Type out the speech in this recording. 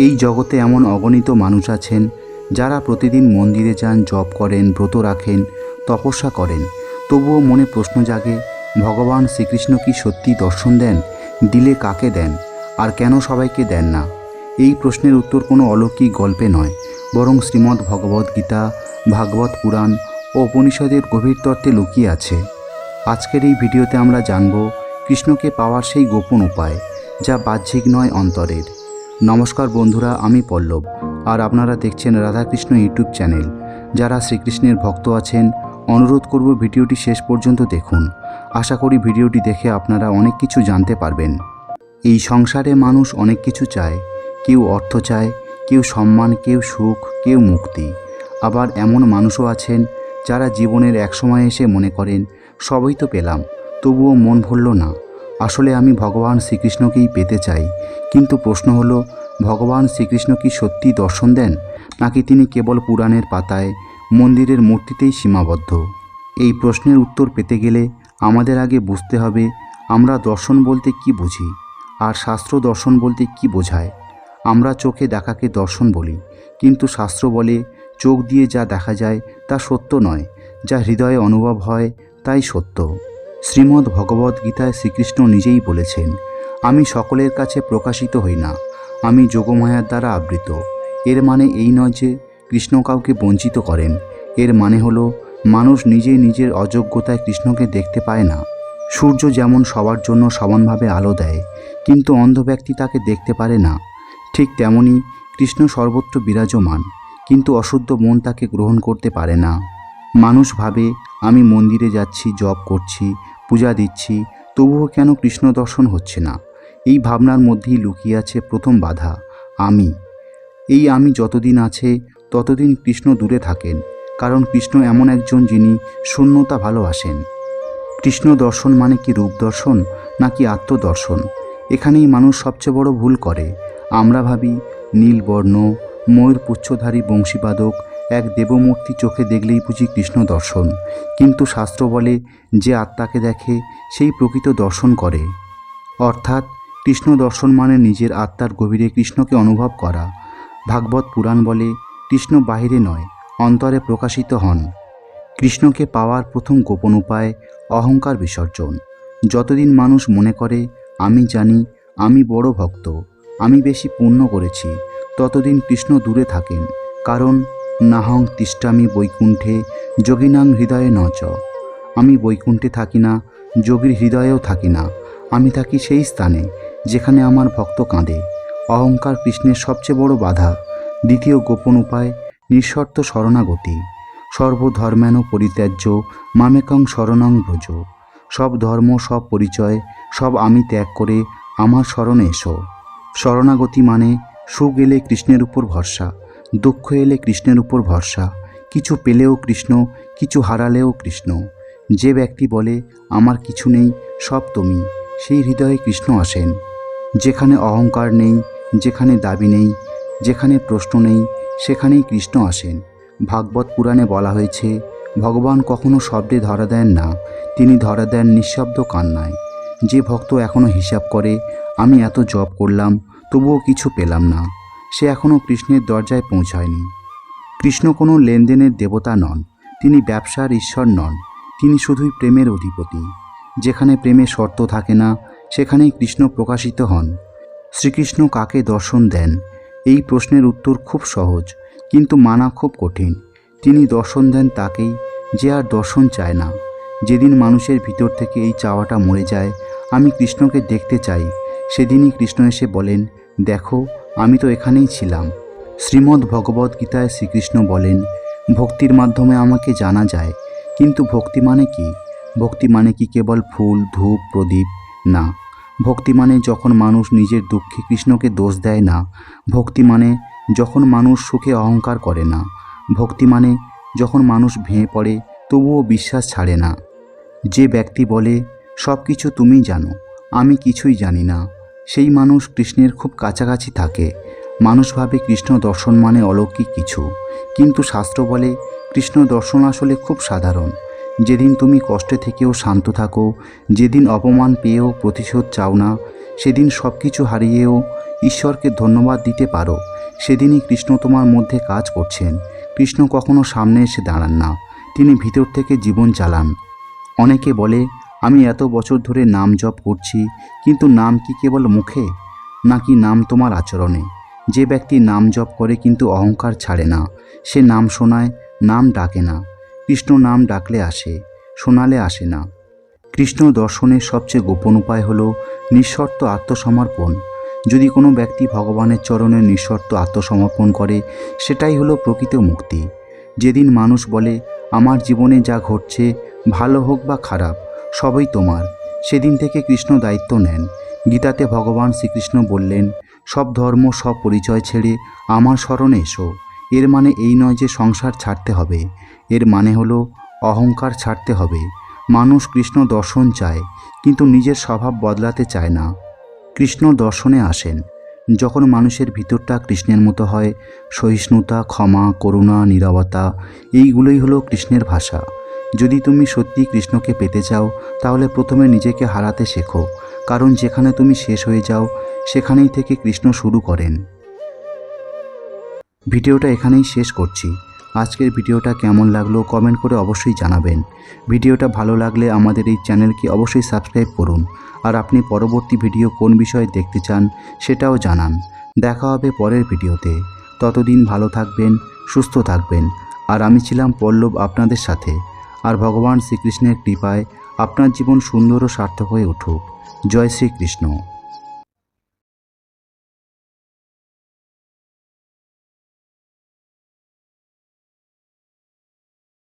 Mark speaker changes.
Speaker 1: এই জগতে এমন অগণিত মানুষ আছেন যারা প্রতিদিন মন্দিরে যান, জপ করেন, ব্রত রাখেন, তপস্যা করেন, তবুও মনে প্রশ্ন জাগে, ভগবান শ্রীকৃষ্ণ কি সত্যি দর্শন দেন? দিলে কাকে দেন, আর কেন সবাইকে দেন না? এই প্রশ্নের উত্তর কোনো অলৌকিক গল্পে নয়, বরং শ্রীমদ্ ভগবদ্গীতা, ভাগবত পুরাণ ও উপনিষদের গভীর তত্ত্বে লুকিয়ে আছে। আজকের এই ভিডিওতে আমরা জানব কৃষ্ণকে পাওয়ার সেই গোপন উপায়, যা বাহ্যিক নয়, অন্তরের। নমস্কার বন্ধুরা, আমি পল্লব, আর আপনারা দেখছেন রাধাকৃষ্ণ ইউটিউব চ্যানেল। যারা শ্রীকৃষ্ণের ভক্ত আছেন, অনুরোধ করব ভিডিওটি শেষ পর্যন্ত দেখুন। আশা করি ভিডিওটি দেখে আপনারা অনেক কিছু জানতে পারবেন। এই সংসারে মানুষ অনেক কিছু চায়। কেউ অর্থ চায়, কেউ সম্মান, কেউ সুখ, কেউ মুক্তি। আবার এমন মানুষও আছেন যারা জীবনের এক সময় এসে মনে করেন, সবই তো পেলাম, তবুও মন ভরল না। আসলে আমি ভগবান শ্রীকৃষ্ণকেই পেতে চাই। কিন্তু প্রশ্ন হলো, ভগবান শ্রীকৃষ্ণ কি সত্যি দর্শন দেন, নাকি তিনি কেবল পুরাণের পাতায়, মন্দিরের মূর্তিতেই সীমাবদ্ধ? এই প্রশ্নের উত্তর পেতে গেলে আমাদের আগে বুঝতে হবে আমরা দর্শন বলতে কি বুঝি, আর শাস্ত্র দর্শন বলতে কি বোঝায়। আমরা চোখে দেখাকে দর্শন বলি, কিন্তু শাস্ত্র বলে চোখ দিয়ে যা দেখা যায় তা সত্য নয়, যা হৃদয়ে অনুভব হয় তাই সত্য। শ্রীমদ্ ভগবদ্গীতায় শ্রীকৃষ্ণ নিজেই বলেছেন, আমি সকলের কাছে প্রকাশিত হই না, আমি যোগমায়ার দ্বারা আবৃত। এর মানে এই নয় যে কৃষ্ণ কাউকে বঞ্চিত করেন। এর মানে হলো মানুষ নিজে নিজের অযোগ্যতায় কৃষ্ণকে দেখতে পায় না। সূর্য যেমন সবার জন্য সমানভাবে আলো দেয়, কিন্তু অন্ধ ব্যক্তি তাকে দেখতে পারে না, ঠিক তেমনি কৃষ্ণ সর্বত্র বিরাজমান, কিন্তু অশুদ্ধ মন তাকে গ্রহণ করতে পারে না। মানুষ ভাবে, আমি মন্দিরে যাচ্ছি, জপ করছি, পূজা দিচ্ছি, তবুও কেন কৃষ্ণ দর্শন হচ্ছে না? এই ভাবনার মধ্যেই লুকিয়ে আছে প্রথম বাধা, আমি। এই আমি যতদিন আছে ততদিন কৃষ্ণ দূরে থাকেন, কারণ কৃষ্ণ এমন একজন যিনি শূন্যতা ভালোবাসেন। কৃষ্ণ দর্শন মানে কি রূপ দর্শন, নাকি আত্মদর্শন? এখানেই মানুষ সবচেয়ে বড় ভুল করে। আমরা ভাবি নীলবর্ণ, ময়ূর পুচ্ছধারী বংশীবাদক এক দেবমূর্তি চোখে দেখলেই বুঝি কৃষ্ণ দর্শন। কিন্তু শাস্ত্র বলে, যে আত্মাকে দেখে সেই প্রকৃত দর্শন করে। অর্থাৎ কৃষ্ণ দর্শন মানে নিজের আত্মার গভীরে কৃষ্ণকে অনুভব করা। ভাগবত পুরাণ বলে, কৃষ্ণ বাহিরে নয়, অন্তরে প্রকাশিত হন। কৃষ্ণকে পাওয়ার প্রথম গোপন উপায় অহংকার বিসর্জন। যতদিন মানুষ মনে করে, আমি জানি, আমি বড় ভক্ত, আমি বেশি পুণ্য করেছি, ততদিন কৃষ্ণ দূরে থাকেন। কারণ নাহং তিষ্ঠামি বৈকুণ্ঠে যোগিনাং হৃদয়ে নচ। আমি বৈকুণ্ঠে থাকি না, যোগীর হৃদয়েও থাকি না। আমি থাকি সেই স্থানে যেখানে আমার ভক্ত কাঁদে। অহংকার কৃষ্ণের সবচেয়ে বড় বাধা। দ্বিতীয় গোপন উপায় নিঃশর্ত শরণাগতি। সর্বধর্মেন পরিত্যাজ্য মামেকং শরণং ব্রজ। সব ধর্ম, সব পরিচয়, সব আমি ত্যাগ করে আমার শরণে এসো। শরণাগতি মানে সুখ এলে কৃষ্ণের উপর ভরসা, দুঃখ এলে কৃষ্ণের উপর ভরসা। কিছু পেলেও কৃষ্ণ, কিছু হারালেও কৃষ্ণ। যে ব্যক্তি বলে আমার কিছু নেই, সব তুমি, সেই হৃদয়ে কৃষ্ণ আসেন। যেখানে অহংকার নেই, যেখানে দাবি নেই, যেখানে প্রশ্ন নেই, সেখানেই কৃষ্ণ আসেন। ভাগবত পুরাণে বলা হয়েছে, ভগবান কখনো শব্দে ধরা দেন না, তিনি ধরা দেন নিঃশব্দ কান্নায়। যে ভক্ত এখনও হিসাব করে, আমি এত জপ করলাম তবুও কিছু পেলাম না, সে এখনও কৃষ্ণের দরজায় পৌঁছায়নি। কৃষ্ণ কোনো লেনদেনের দেবতা নন, তিনি ব্যবসার ঈশ্বর নন, তিনি শুধুই প্রেমের অধিপতি। যেখানে প্রেমের শর্ত থাকে না, সেখানেই কৃষ্ণ প্রকাশিত হন। শ্রীকৃষ্ণ কাকে দর্শন দেন? এই প্রশ্নের উত্তর খুব সহজ, কিন্তু মানা খুব কঠিন। তিনি দর্শন দেন তাকেই যে আর দর্শন চায় না। যেদিন মানুষের ভিতর থেকে এই চাওয়াটা মরে যায়, আমি কৃষ্ণকে দেখতে চাই, সেদিনই কৃষ্ণ এসে বলেন, দেখো, আমি তো এখানেই ছিলাম। শ্রীমদ্ ভগবদ্গীতায় শ্রীকৃষ্ণ বলেন, ভক্তির মাধ্যমে আমাকে জানা যায়। কিন্তু ভক্তি মানে কি? ভক্তি মানে কি কেবল ফুল, ধূপ, প্রদীপ? না। ভক্তি মানে যখন মানুষ নিজের দুঃখে কৃষ্ণকে দোষ দেয় না। ভক্তি মানে যখন মানুষ সুখে অহংকার করে না। ভক্তি মানে যখন মানুষ ভেঙে পড়ে তবুও বিশ্বাস ছাড়ে না। যে ব্যক্তি বলে, সব কিছু তুমি জানো, আমি কিছুই জানি না, সেই মানুষ কৃষ্ণের খুব কাছাকাছি থাকে। মানুষ ভাবে কৃষ্ণ দর্শন মানে অলৌকিক কিছু, কিন্তু শাস্ত্র বলে কৃষ্ণ দর্শন আসলে খুব সাধারণ। যেদিন তুমি কষ্টে থেকেও শান্ত থাকো, যেদিন অপমান পেয়েও প্রতিশোধ চাও না, সেদিন সব কিছু হারিয়েও ঈশ্বরকে ধন্যবাদ দিতে পারো, সেদিনই কৃষ্ণ তোমার মধ্যে কাজ করছেন। কৃষ্ণ কখনো সামনে এসে দাঁড়ান না, তিনি ভিতর থেকে জীবন চালান। অনেকে বলে, আমি এত বছর ধরে নাম জপ করছি, কিন্তু নাম কি কেবল মুখে, নাকি নাম তোমার আচরণে? যে ব্যক্তি নাম জপ করে কিন্তু অহংকার ছাড়ে না, সে নাম শোনায়, নাম ডাকে না। কৃষ্ণ নাম ডাকলে আসে, শোনালে আসে না। কৃষ্ণ দর্শনের সবচেয়ে গোপন উপায় হলো নিঃশর্ত আত্মসমর্পণ। যদি কোনো ব্যক্তি ভগবানের চরণে নিঃশর্ত আত্মসমর্পণ করে, সেটাই হলো প্রকৃত মুক্তি। যেদিন মানুষ বলে, আমার জীবনে যা ঘটছে, ভালো হোক বা খারাপ, সবই তোমার, সেদিন থেকে কৃষ্ণ দায়িত্ব নেন। গীতাতে ভগবান শ্রীকৃষ্ণ বললেন, সব ধর্ম, সব পরিচয় ছেড়ে আমার শরণে এসো। এর মানে এই নয় যে সংসার ছাড়তে হবে, এর মানে হলো অহংকার ছাড়তে হবে। মানুষ কৃষ্ণ দর্শন চায়, কিন্তু নিজের স্বভাব বদলাতে চায় না। কৃষ্ণ দর্শনে আসেন যখন মানুষের ভিতরটা কৃষ্ণের মতো হয়। সহিষ্ণুতা, ক্ষমা, করুণা, নীরবতা, এইগুলোই হলো কৃষ্ণের ভাষা। যদি তুমি সত্যি কৃষ্ণকে পেতে চাও, তাহলে প্রথমে নিজেকে হারাতে শেখো, কারণ যেখানে তুমি শেষ হয়ে যাও, সেখানেই থেকে কৃষ্ণ শুরু করেন। ভিডিওটা এখানেই শেষ করছি। আজকের ভিডিওটা কেমন লাগলো কমেন্ট করে অবশ্যই জানাবেন। ভিডিওটা ভালো লাগলে আমাদের এই চ্যানেলকে অবশ্যই সাবস্ক্রাইব করুন। আর আপনি পরবর্তী ভিডিও কোন বিষয়ে দেখতে চান সেটাও জানান। দেখা হবে পরের ভিডিওতে। ততদিন ভালো থাকবেন, সুস্থ থাকবেন। আর আমি ছিলাম পল্লব আপনাদের সাথে। আর ভগবান শ্রীকৃষ্ণের কৃপায় আপনার জীবন সুন্দর ও সার্থক হয়ে উঠুক। জয় শ্রীকৃষ্ণ।